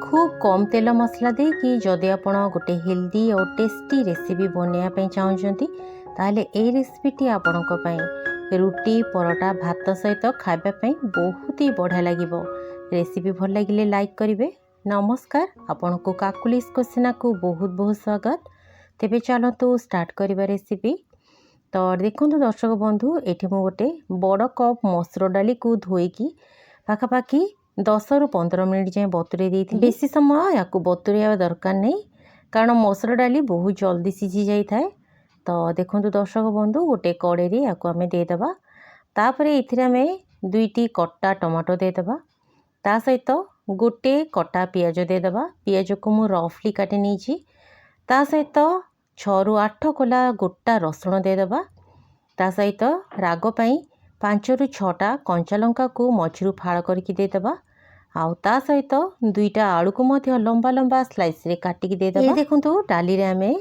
खूब कम तेल मसला देकी जदि आपण गोटे हेल्दी और टेस्टी रेसिपी बनवाई चाहते ताहले ए रेसिपीटी आपण रुटी परोटा भात सहित खावाई बहुत ही बढ़िया लगे। रेसिपी भल लगे लाइक करेंगे। नमस्कार, आपण को काकुलिस क्वेश्चन को बहुत बहुत स्वागत। तेबे चलतु स्टार्ट करवा रेसिपी। तो देखो दर्शक बंधु, ये गोटे बड़ कप मसूर डाली को धोईकी पाखापाखि 10 ରୁ 15 मिनिट जाए बतुरे देती। बेसी समय या बतुरे दरकार नहीं, कारण मसूर डाली बहुत जल्दी सीझी जाए। तो देखो दर्शक बंधु, गोटे कड़े या देदेबा। तापर ये दुईटी कटा टमाटो देदेबा, ता सहित गोटे कटा पियाज देदेबा। पियाज को मु रफली काटी नहीं, ता सहित 6 ରୁ 8 कोला गोटा रसुण देदेबा। ता सहित राग पाई 5 ରୁ 6टा कंचा लंका को मझिरू फाड़ करके देदेबा। आउ ता सहित दुईटा आलू को मध्य लंबा लंबा स्लाइस रे काटिकी देदेबा। ये देखंतु डाली रे आमे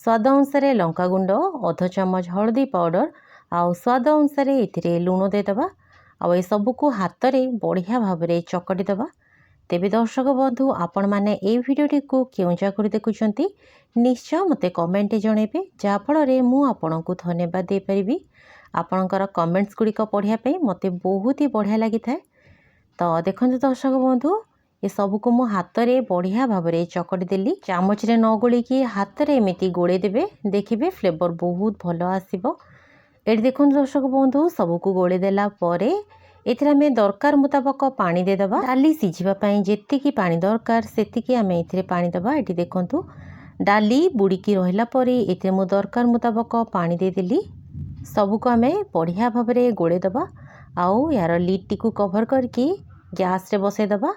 स्वाद अनुसार लंका गुंड, अध चम्मच हल्दी पाउडर आउ स्वाद अनुसार एथिरे लूण देदेबा। आउ ए सब को हाथ रे बढ़िया भाव रे चकटी देबा। तेबे दर्शक बंधु, आपण माने ए भिडियोटी को केउ जाकर देखुचंती निश्चय मते कमेंट जणेबे, जा फल रे मु आपनकु धन्यवाद दे परिबी। आपनकर कमेंट्स गुड़िक पढ़िया पे मते बहुत ही बढ़िया लगी थाए। तो देखो दर्शक बंधु, ये सब को मु हाथ रे बढ़िया भाव रे चकटी देली। चामच रे न गोलिकी हाथ रे एमिति गोड़े देबे, देखिबे फ्लेवर बहुत भलो आसीबो। एठी देखो दर्शक बंधु, सब को गोड़े देला परे एथिरे आमे दरकार मुताबक पानी दे देबा। डाली सिझिबा पई जेतिकी पानी दरकार सेतिकी आमे एथिरे पानी देबा। एठी देखंतु डाली बुड़ीकी रहिला परे एथिरे मु दरकार मुताबक पानी दे देली। सब को आमे बढ़िया भाव रे गोड़े देबा। आउ यार लीड टी को कवर करके गैस रे बसई देबा।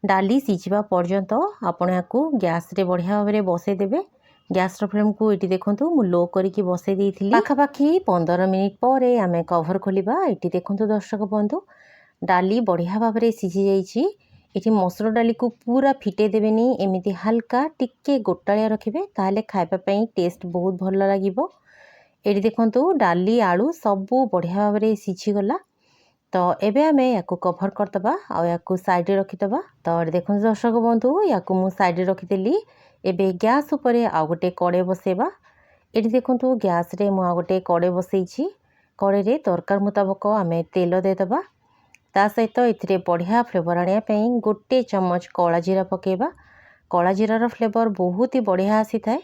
डाली सिझिबा पर्यंत आपण याकू गैस रे बढ़िया भाव रे बसई देबे। गैस रो फ्लेम को एटी देखंतु मु लो करके बसई देइथिली। पाखापाखि 15 मिनिट परे आमे कवर खोलिबा। एटी देखंतु दर्शक बंधु, डाली बढ़िया भाव रे सिझी जाइछि। एटी मसूर डाली को पूरा फिटे देबेनी, एमिति हल्का टिके गोटालिया रखिबे, ताले खाइबा पई टेस्ट बहुत भलो लागिबो। एटी देखंतु डाली आलू सबू बढ़िया भाव रे सिझी गला। तो एबे आमे याकू कवर करदबा आ याकू साइड रे रखिदबा। तो देखो दर्शक बंधु, याकू मु साइड रे रखिदेली। एबे गैस उपरे आ गोटे कड़े बसेबा। एटी देखंतु गैस रे मु आ गोटे कड़े बसैछि। कड़े रे दरकार मुताबक आमे तेल देदबा। ता सहित एथिरे बढ़िया फ्लेवर आनिया पई गोटे चम्मच कला जीरा पकेबा। कला जीरार फ्लेवर बहुत ही बढ़िया आसी थाए।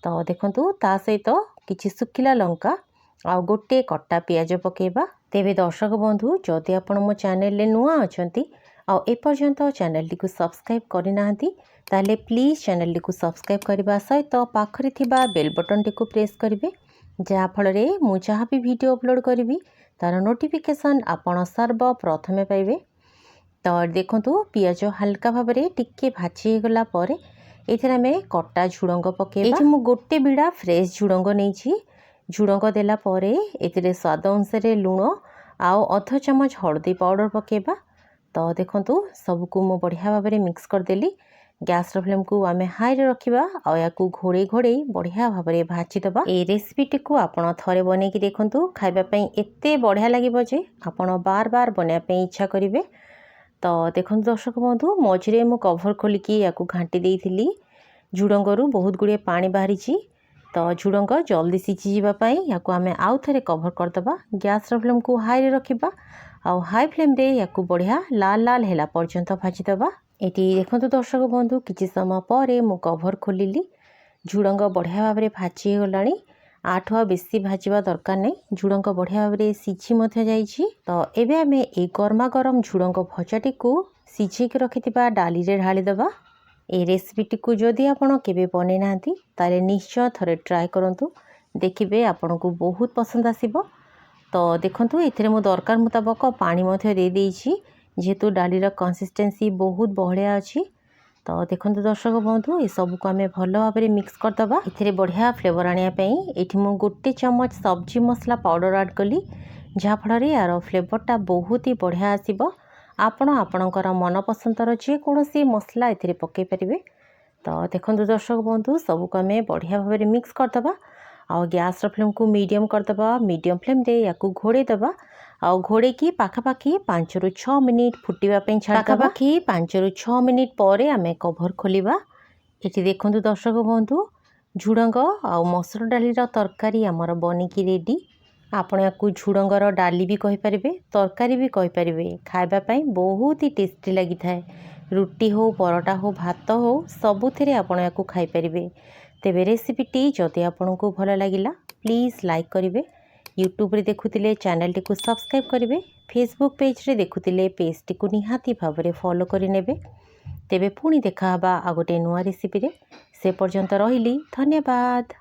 तो देखंतु ता सहित किछि सुखिला लंका आ गोटे कटा पियाज पकेबा। तेबे दर्शक बंधु, जदि आपण मो चैनल ले नुआ अछंती आ ए पर्यंत चैनल टी को सब्सक्राइब करि नाहंती ताले प्लीज चैनल टी को सब्सक्राइब करबा सहित पाखरे थिबा बेल बटन टी को प्रेस करिवे, जा फल रे मु जहाँ भी वीडियो अपलोड करिवि तार नोटिफिकेशन आपण सर्व प्रथमे पाइबे। तो देखंतु पियाज हल्का भाव रे टिके भाजी गला परे एथिरे में कटा झुडंग पकेबा। एठी मु गोटे बिड़ा फ्रेश झुडंग नेछि। झुडंग देला परे एथिरे स्वाद अनुसार लूण आउ अध चम्मच हल्दी पाउडर पकेबा। तो देखंतु सब को मु बढ़िया भाव रे मिक्स कर देली। गैस रो फ्लेम को आमे हाई रे रखिबा आ याकू घोड़े घोड़े बढ़िया भाव रे भाजी दबा। ए रेसिपी टी को आपण थरे बनेकी देखंतु, खाइबा पई एते बढ़िया लागिबो जे आपण बार बार बनेया पई इच्छा करिवे। तो देखंतु दर्शक बंधु, मझिरे मु कवर खोलिकी याकू घांटी देइथिली। झुडंगरू बहुत गुड़े पानी बाहरीची। तो झुडंग जल्दी सिझी जीवा पई याकू आमे आउ थरे कवर करदबा। गैस रो फ्लेम को हाई रे रखिबा आ हाई फ्लेम रे याकू बढ़िया लाल लाल हेला पर्यंत भाजी दबा। एटी देखंतु दर्शक बंधु, किछि समय परे मु कवर खोलिली। झुडंग बढ़िया भाव रे भाजी गलानी। आठुआ बेसी भाजीबा दरकार नै, झुडंग बढ़िया भाव रे सिझी मध्य जाइछि। तो एबे आमे ए गरमा गरम झुडंग भजाटी को सिझी के रखिथिबा डाली रे ढाली दबा। ए रेसिपी टी को जदि आपण केबे बनै नांती ताले निश्चय थरे ट्राई करंतु, देखिबे आपण को बहुत पसंद आसीबो। तो देखंतु एथिरे मु दरकार मुताबक पानी मध्य दे देइछि, जेहेतु डाली रा कंसिस्टेंसी बहुत बहलिया अछि। तो देखंतु दर्शक बंधु, ए सब को आमे भलो भाव रे मिक्स कर दबा। एथिरे बढ़िया फ्लेवर आनिया पई एठी मु गोटे चम्मच सब्जी मसला पाउडर ऐड कली, जा फल रे यार फ्लेवर टा बहुत ही बढ़िया आसीबो। आपण आपणकर मन पसंदर जे कोनोसी मसला एथिरे पके परिबे। तो देखंतु दर्शक बंधु, सब को आमे बढ़िया भाव रे मिक्स कर दबा आ गैस रो फ्लेम को मीडियम कर दबा। मीडियम फ्लेम रे याकू घोड़े दबा ଆଉ ଘୋଡ଼େଇକି ପାଖାପାଖି 5 ରୁ 6 ମିନିଟ୍ ଫୁଟିବା ପାଇଁ ଛାଡ଼ିଦେବା। ପାଖାପାଖି 5 ରୁ 6 ମିନିଟ୍ ପରେ ଆମେ କଭର୍ ଖୋଲିବା। ଏଠି ଦେଖନ୍ତୁ ଦର୍ଶକ ବନ୍ଧୁ, ଝୁଡ଼ଙ୍ଗ ଆଉ ମସୁର ଡାଲିର ତରକାରୀ ଆମର ବନିକି ରେଡ଼ି। ଆପଣ ୟାକୁ ଝୁଡ଼ଙ୍ଗର ଡାଲି ବି କହିପାରିବେ, ତରକାରୀ ବି କହିପାରିବେ। ଖାଇବା ପାଇଁ ବହୁତ ହି ଟେଷ୍ଟି ଲାଗିଥାଏ। ରୁଟି ହଉ, ପରଟା ହଉ, ଭାତ ହଉ, ସବୁଥିରେ ଆପଣ ୟାକୁ ଖାଇପାରିବେ। ତେବେ ରେସିପିଟି ଯଦି ଆପଣଙ୍କୁ ଭଲ ଲାଗିଲା ପ୍ଲିଜ୍ ଲାଇକ୍ କରିବେ। ୟୁଟ୍ୟୁବରେ ଦେଖୁଥିଲେ ଚ୍ୟାନେଲଟିକୁ ସବସ୍କ୍ରାଇବ୍ କରିବେ। ଫେସବୁକ୍ ପେଜ୍ରେ ଦେଖୁଥିଲେ ପେଜ୍ଟିକୁ ନିହାତି ଭାବରେ ଫଲୋ କରିନେବେ। ତେବେ ପୁଣି ଦେଖାହେବା ଆଉ ଗୋଟେ ନୂଆ ରେସିପିରେ। ସେ ପର୍ଯ୍ୟନ୍ତ ରହିଲି, ଧନ୍ୟବାଦ।